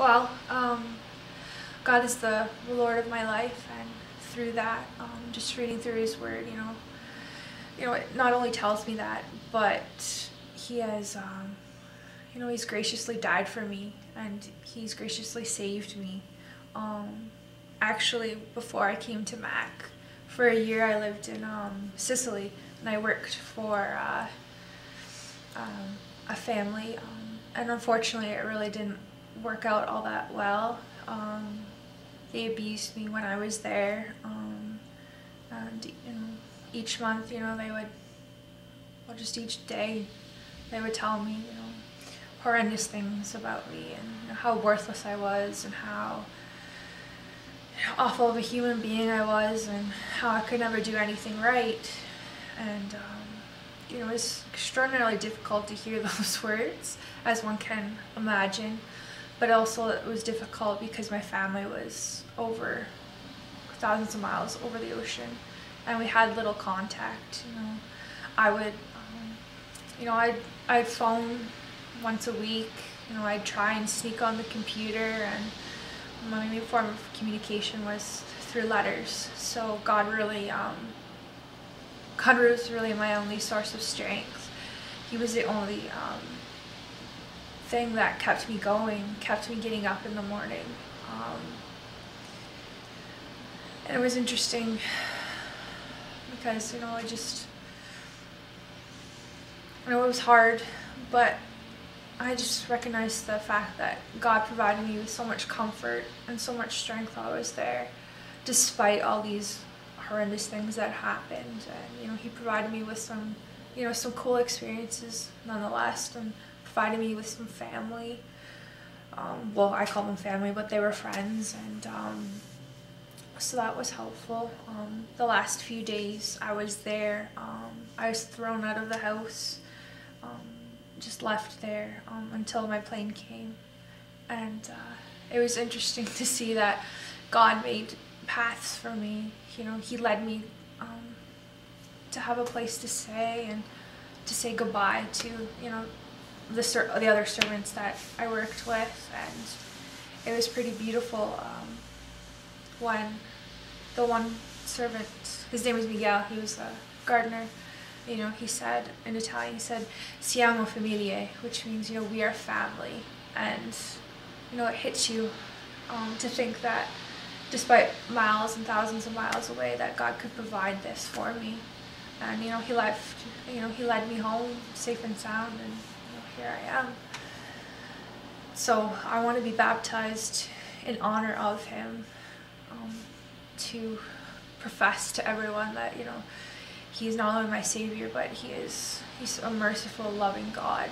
Well, God is the Lord of my life, and through that, just reading through His Word, it not only tells me that, but He has, He's graciously died for me, and He's graciously saved me. Actually, before I came to Mac, for a year I lived in Sicily, and I worked for a family, and unfortunately, it really didn't work out all that well. They abused me when I was there, and each month, they would, well, just each day, they would tell me, horrendous things about me, and how worthless I was, and how awful of a human being I was, and how I could never do anything right. And it was extraordinarily difficult to hear those words, as one can imagine. But also it was difficult because my family was over thousands of miles over the ocean, and we had little contact. I would, I'd phone once a week. I'd try and sneak on the computer, and my main form of communication was through letters. So God was really my only source of strength. He was the only thing that kept me going, kept me getting up in the morning. And it was interesting because, it was hard, but I just recognized the fact that God provided me with so much comfort and so much strength while I was there, despite all these horrendous things that happened. And, He provided me with some cool experiences nonetheless, and provided me with some family. Well, I call them family, but they were friends, and so that was helpful. The last few days I was there, I was thrown out of the house, just left there until my plane came. And it was interesting to see that God made paths for me. He led me to have a place to stay, and to say goodbye to the other servants that I worked with. And it was pretty beautiful when the one servant, his name was Miguel, he was a gardener, he said in Italian, he said, "Siamo famiglie," which means, we are family. And, it hits you to think that despite miles and thousands of miles away, that God could provide this for me. And, He led me home safe and sound, and, here I am. So I want to be baptized in honor of Him, to profess to everyone that, He's not only my Savior, but He's a merciful, loving God,